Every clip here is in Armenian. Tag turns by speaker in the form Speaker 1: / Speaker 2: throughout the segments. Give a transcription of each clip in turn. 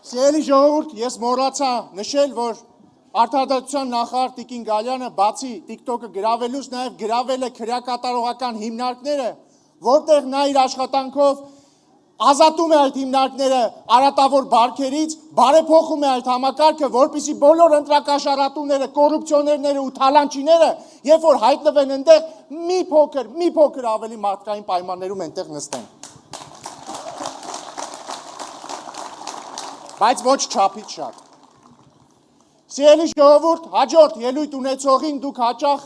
Speaker 1: Սիրելի ժողովուրդ, ես մոռացա նշել, որ Արդարադատության նախարար Տիկին Գալյանը բացի TikTok-ը գրավելուց նաև գրավել է քրեակատարողական հիմնարկները, որտեղ նա իր աշխատանքով ազատում է այդ հիմնարկները արատավոր բարքերից, բարեփոխում է այդ համակարգը, որպեսզի բոլոր ընտրակաշառատուները, կոռուպցիոներները ու թալանչիները, երբ որ հայտնվեն այնտեղ, մի փոքր ավելի մարդկային պայմաններում այնտեղ նստեն։ Բայց ոչ չափից շատ։ Սիրելի ժողովուրդ, հաջորդ ելույթ ունեցողին դուք հաճախ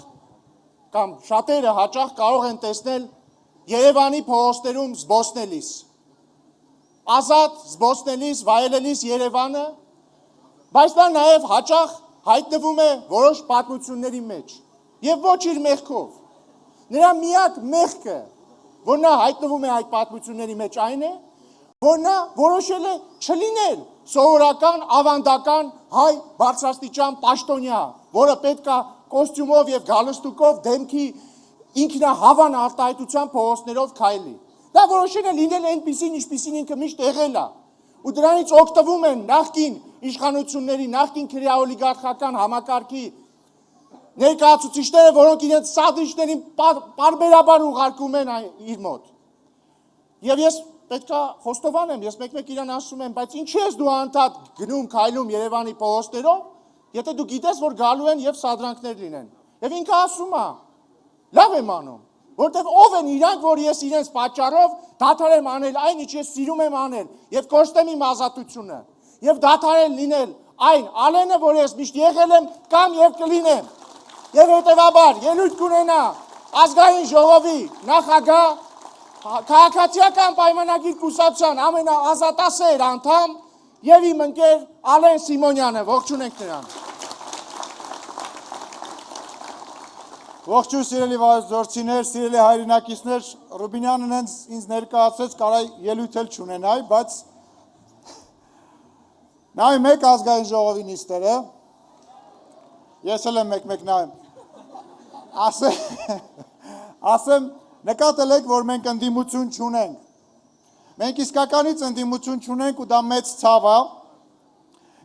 Speaker 1: կամ շատերը հաճախ կարող են տեսնել Երևանի փողոցներում զբոսնելիս։ Ազատ զբոսնելիս, վայելելիս Երևանը, բայց նա նաև հաճախ հայտնվում է որոշ պատմությունների մեջ եւ ոչ իր մեղքով։ Նրա միակ մեղքը, որ նա հայտնվում է այդ պատմությունների մեջ այն է, որ նա որոշել է չլինել սովորական ավանդական հայ բարձրաստիճան պաշտոնյա, որը պետք է կոստյումով եւ գալստուկով դեմքի ինքնահավան արտահայտության փողոցներով քայլի։ Դա որոշել է լինել այնպիսին, ինչպիսին ինքը միշտ եղել է։ Ու դրանից օգտվում են նախկին իշխանությունների, նախկին քրեաօլիգարխական համակարգի ներկայացուցիչները, որոնք իրենց սադրիչներին պարբերաբար ուղարկում են իր մոտ։ Եվ ես պետք է խոստովանեմ, ես մեկ-մեկ իրան ասում եմ, բայց ինչի ես դու անդադ գնում քայլում Երևանի փողոցներով, եթե դու գիտես, որ գալու են եւ սադրանքներ լինեն։ Եվ ինքը ասում է. լավ եմ անում, որտեղ ով են իրանք, որ ես իրենց պատճառով դադարեմ անել այն, ինչ ես սիրում եմ անել, եւ կորստեմ իմ ազատությունը, եւ դադարել լինել այն Ալենը, որ ես միշտ եղել եմ կամ եւ կլինեմ։ Եվ հետեւաբար ելույթ կունենա ազգային ժողովի նախագահ Քաղաքացիական պայմանագիր կուսակցության ամենաազատասեր անդամ եւ իմ ընկեր Ալեն Սիմոնյանը, ողջունենք նրան։
Speaker 2: Ողջույն սիրելի վարորդներ, սիրելի հայրենակիցներ, Ռուբինյանն ինձ ներկայացրեց, կարա ելույթ էլ չունենայի, բայց նայ մեկ ազգային ժողովի նիստերը, ես էլ եմ մեկ նայեմ, ասեմ, նկատել եք, որ մենք ընդդիմություն չունենք, մենք իսկականից ընդդիմություն չունենք ու դա մեծ ցավ է,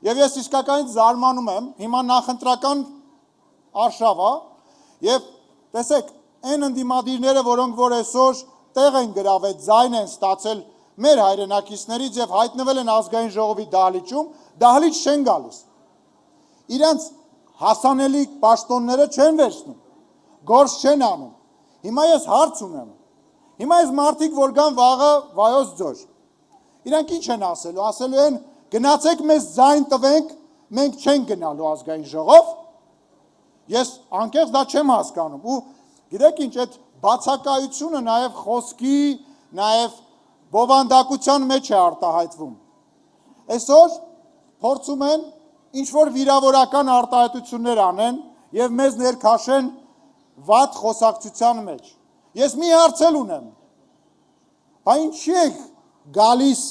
Speaker 2: եւ ես իսկականից զարմանում եմ, հիմա նախընտրական արշավ է, եւ տեսեք, այն ընդդիմադիրները, որոնք որ այսօր տեղ են գրավել, ձայն են ստացել մեր հայրենակիցներից եւ հայտնվել են ազգային ժողովի դահլիճում, դահլիճ չեն գալիս։ Իրանց հասանելի պաշտոնները չեն վերցնում, գործ չեն անում։ Հիմա ես հարց ունեմ, հիմա ես մարդիկ, որ գան վաղը Վայոց ձոր, իրանք ինչ են ասելու, ասելու են, գնացեք մեզ ձայն տվենք, մենք չենք գնալու ազգային ժողով, ես անկեղծ դա չեմ հասկանում, ու գիտեք ինչ, այդ բացակայությունը նաև խոսքի, նաև բովանդակության մեջ է արտահայտվում։ Այսօր փորձում են ինչ-որ վիրավորական արտահայտություններ անեն և մեզ ներքաշեն վատ խոսակցության մեջ։ Ես մի հարցել ունեմ, բա ինչի եք գալիս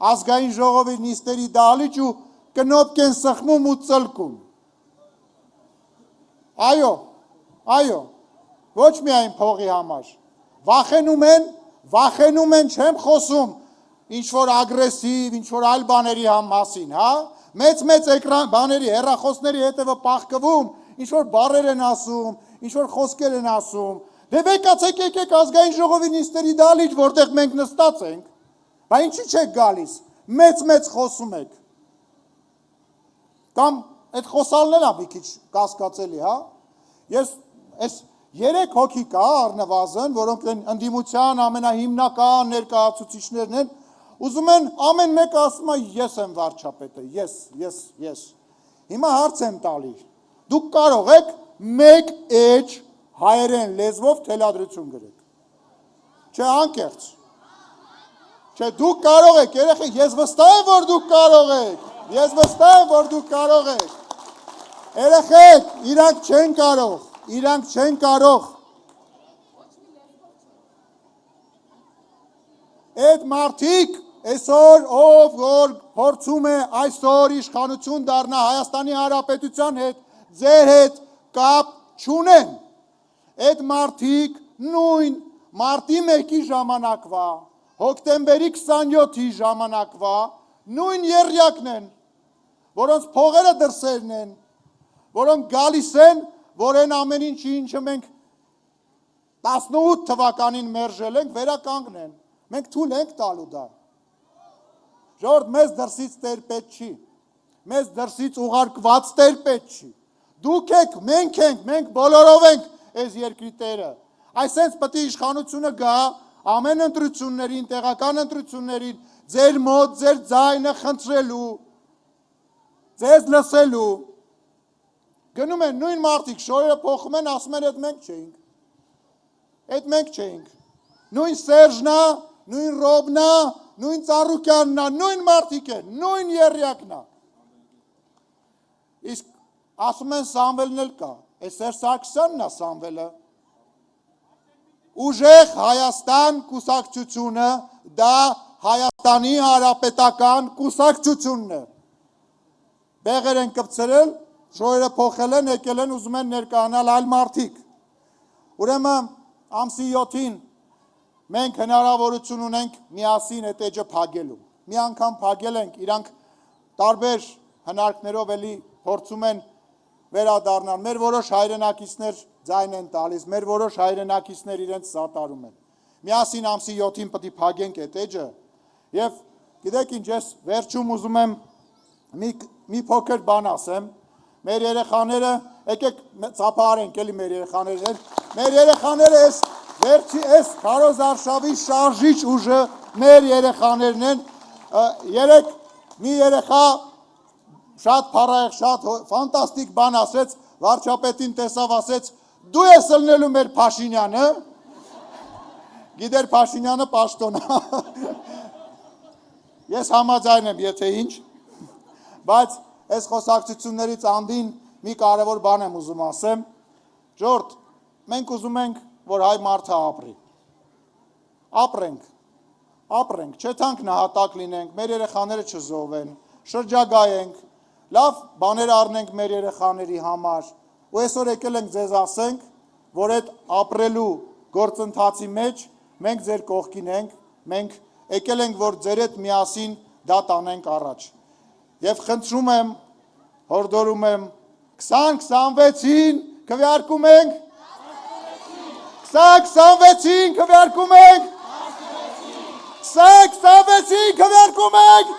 Speaker 2: ազգային ժողովի նիստերի դահլիճ ու կնոպկ են սխմում ու ծլկում։ Այո, ոչ միայն փողի համար, վախենում են, չեմ խոսում, ինչ-որ ագրեսիվ, ինչ-որ այլ բաների մասին, հա, մեծ էկրան բաների, հեռախոսների հետևը պաղկվում, ինչ-որ բառեր են ասում, ինչ-որ խոսքեր են ասում, դե վեկացեք եկեք ազգային ժողովի նիստերի դահլիճ, որտեղ մենք նստած ենք, բա ինչի չեք գալիս, մեծ խոսում եք, կամ այդ խոսալն էլ է մի քիչ կասկածելի, հա, ես 3 հոգի կա առնվազն, որոնք են ընդդիմության ամենահիմնական ներկայացուցիչներն են, ուզում են ամեն մեկը ասում է ես եմ վարչապետը, ես, հիմա հարց եմ տալի, դուք կարող եք մեկ էջ հայերեն լեզվով թելադրություն գրեք, չէ անկեղծ, չէ դուք կարող եք, երեխեք, ես վստահ եմ, որ դուք կարող եք, երեխեք, իրանք չեն կարող, այդ մարդիկ այսօր ով որ փորձում է այսօր իշխանություն դառնա Հայաստանի Հանրապետության հետ, ձեր հետ կապ չունեն, այդ մարդիկ նույն մարտի 1-ի ժամանակվա, հոկտեմբերի 27-ի ժամանակվա նույն երյակն են, որոնց փողերը դրսերն են, որոնք գալիս են, որ այն ամեն ինչը մենք 18 թվականին մերժել ենք, վերականգնեն։ Մենք թույլ ենք տալու դա։ Ժողովուրդ, մեզ դրսից Տեր պետք չի։ Մեզ դրսից ուղարկված Տեր պետք չի։ Դուք եք, մենք բոլորով ենք այս երկրի Տերը։ Այսենց պետք է իշխանությունը գա ամեն ընտրություններին, տեղական ընտրություններին, ձեր մոտ, ձեր ձայնը խնդրելու, ձեզ լսելու։ Գնում են նույն մարդիկ, շորերը փոխում են, ասում են, այդ մենք չէինք։ Նույն Սերժնա, նույն Ռոբնա, նույն Ծառուկյաննա, նույն մարդիկ են, նույն երյակնա։ Իսկ ասում են Սամվելն էլ կա, այս Սերժ Սարգսյանն է Սամվելը։ Ուժեղ Հայաստան կուսակցությունը դա Հայաստանի Հանրապետական կուսակցությունն է։ Բեղեր են կպցրել, շորերը փոխել են, եկել են, ուզում են ներկայանալ այլ մարդիկ։ Ուրեմն ամսի 7-ին մենք հնարավորություն ունենք միասին այդ էջը փակելու։ Մի անգամ փակել ենք, իրանք տարբեր հնարքներով էլի փորձում են վերադառնալ։ Մեր որոշ հայրենակիցներ ձայն են տալիս, մեր որոշ հայրենակիցներ իրենց սատարում են։ Միասին ամսի 7-ին պետք է փակենք այդ էջը։ Եվ գիտեք ինչ, ես վերջում ուզում եմ մի փոքր բան ասեմ։ Մեր երեխաները, եկեք ծափարենք էլի մեր երեխաները։ Մեր երեխաները այս Քարոզ Արշավի շարժիչ ուժը մեր երեխաներն են։ Երեք մի երեխա շատ փառահեղ, շատ ֆանտաստիկ բան ասեց, վարչապետին տեսավ, ասեց. «Դու ես ելնելու մեր Փաշինյանը»։ Գիտեր Փաշինյանը պաշտոն է։ Ես համաձայն եմ, եթե ինչ, բայց այս խոսակցություններից անդին մի կարևոր բան եմ ուզում ասեմ։ Ժողովուրդ, մենք ուզում ենք, որ հայ մարդը ապրի։ Ապրենք, չթանք նահատակ լինենք, մեր երեխաները չզովեն, շրջագայենք, լավ բաներ առնենք մեր երեխաների համար, ու այսօր եկել ենք ձեզ ասենք, որ այդ ապրելու գործընթացի մեջ մենք ձեր կողքին ենք, մենք եկել ենք, որ ձեր հետ միասին դա տանենք առաջ։ Եվ խնդրում եմ, հորդորում եմ, 2026-ին քվեարկում ենք, 2026-ին քվեարկում ենք, 2026-ին քվեարկում ենք։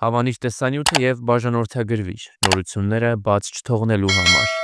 Speaker 3: Հավանիչ տեսանյութը և բաժանորդագրվիչ նորությունները բաց չթողնելու համար։